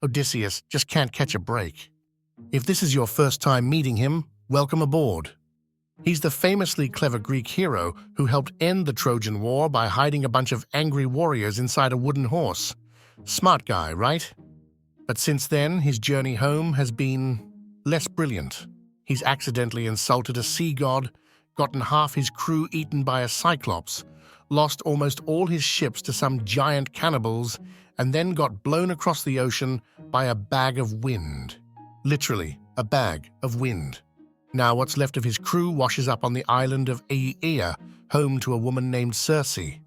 Odysseus just can't catch a break. If this is your first time meeting him, welcome aboard. He's the famously clever Greek hero who helped end the Trojan War by hiding a bunch of angry warriors inside a wooden horse. Smart guy, right? But since then, his journey home has been less brilliant. He's accidentally insulted a sea god, gotten half his crew eaten by a cyclops, lost almost all his ships to some giant cannibals, and then got blown across the ocean by a bag of wind. Literally, a bag of wind. Now what's left of his crew washes up on the island of Aeaea, home to a woman named Circe.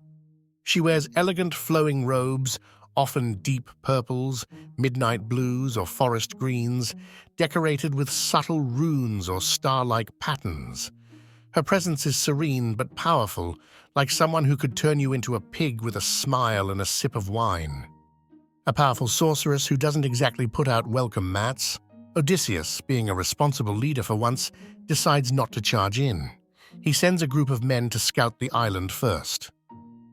She wears elegant flowing robes, often deep purples, midnight blues, or forest greens, decorated with subtle runes or star-like patterns. Her presence is serene but powerful, like someone who could turn you into a pig with a smile and a sip of wine. A powerful sorceress who doesn't exactly put out welcome mats. Odysseus, being a responsible leader for once, decides not to charge in. He sends a group of men to scout the island first.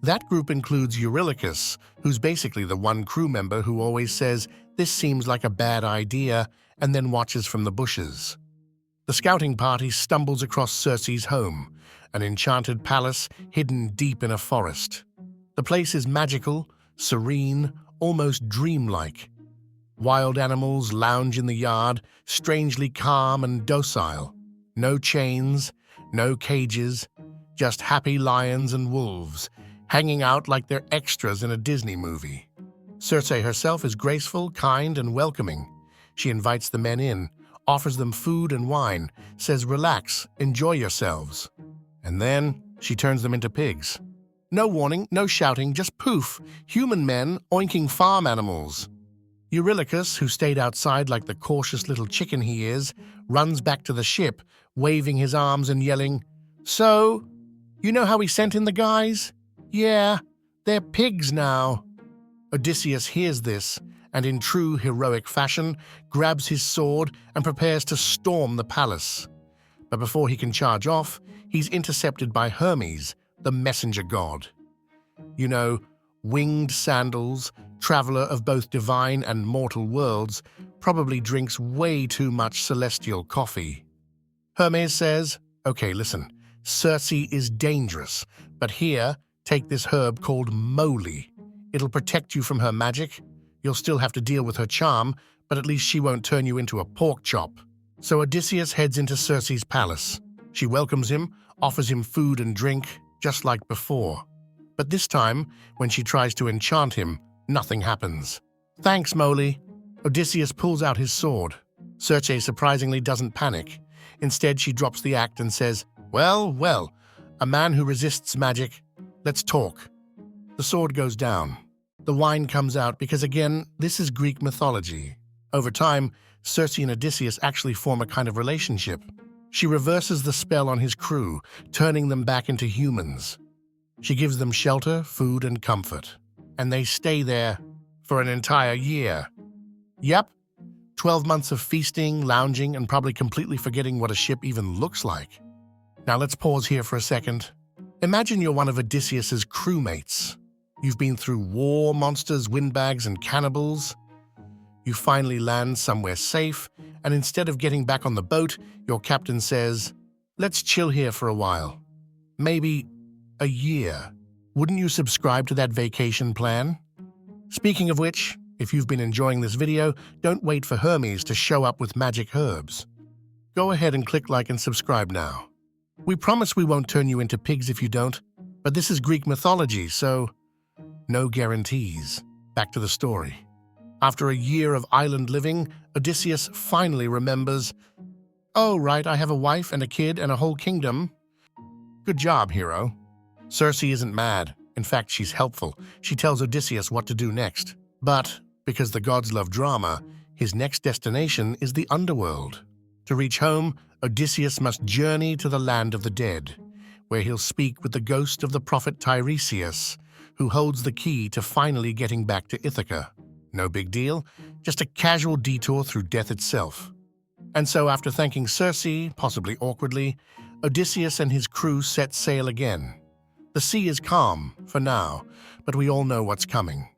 That group includes Eurylochus, who's basically the one crew member who always says, "This seems like a bad idea," and then watches from the bushes. The scouting party stumbles across Circe's home, an enchanted palace hidden deep in a forest. The place is magical, serene, almost dreamlike. Wild animals lounge in the yard, strangely calm and docile. No chains, no cages, just happy lions and wolves, hanging out like they're extras in a Disney movie. Circe herself is graceful, kind, and welcoming. She invites the men in, offers them food and wine, says, "Relax, enjoy yourselves." And then she turns them into pigs. No warning, no shouting, just poof, human men oinking farm animals. Eurylochus, who stayed outside like the cautious little chicken he is, runs back to the ship, waving his arms and yelling, "So, you know how we sent in the guys? Yeah, they're pigs now." Odysseus hears this, and in true heroic fashion, grabs his sword and prepares to storm the palace. But before he can charge off, he's intercepted by Hermes, the messenger god. You know, winged sandals, traveler of both divine and mortal worlds, probably drinks way too much celestial coffee. Hermes says, "Okay, listen, Circe is dangerous, but here, take this herb called moly. It'll protect you from her magic. You'll still have to deal with her charm, but at least she won't turn you into a pork chop." So Odysseus heads into Circe's palace. She welcomes him, offers him food and drink, just like before. But this time, when she tries to enchant him, nothing happens. "Thanks, moly." Odysseus pulls out his sword. Circe surprisingly doesn't panic. Instead, she drops the act and says, Well, a man who resists magic, let's talk." The sword goes down. The wine comes out because, again, this is Greek mythology. Over time, Circe and Odysseus actually form a kind of relationship. She reverses the spell on his crew, turning them back into humans. She gives them shelter, food, and comfort. And they stay there for an entire year. Yep, 12 months of feasting, lounging, and probably completely forgetting what a ship even looks like. Now let's pause here for a second. Imagine you're one of Odysseus's crewmates. You've been through war, monsters, windbags, and cannibals. You finally land somewhere safe, and instead of getting back on the boat, your captain says, "Let's chill here for a while. Maybe a year." Wouldn't you subscribe to that vacation plan? Speaking of which, if you've been enjoying this video, don't wait for Hermes to show up with magic herbs. Go ahead and click like and subscribe now. We promise we won't turn you into pigs if you don't, but this is Greek mythology, so no guarantees. Back to the story. After a year of island living, Odysseus finally remembers, "Oh, right, I have a wife and a kid and a whole kingdom." Good job, hero. Circe isn't mad. In fact, she's helpful. She tells Odysseus what to do next. But, because the gods love drama, his next destination is the Underworld. To reach home, Odysseus must journey to the land of the dead, where he'll speak with the ghost of the prophet Tiresias, who holds the key to finally getting back to Ithaca. No big deal, just a casual detour through death itself. And so after thanking Circe, possibly awkwardly, Odysseus and his crew set sail again. The sea is calm, for now, but we all know what's coming.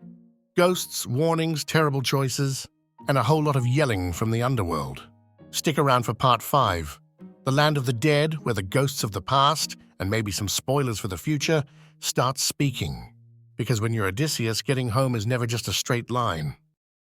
Ghosts, warnings, terrible choices. and a whole lot of yelling from the Underworld. Stick around for part 5, the land of the dead, where the ghosts of the past, and maybe some spoilers for the future, start speaking. Because when you're Odysseus, getting home is never just a straight line.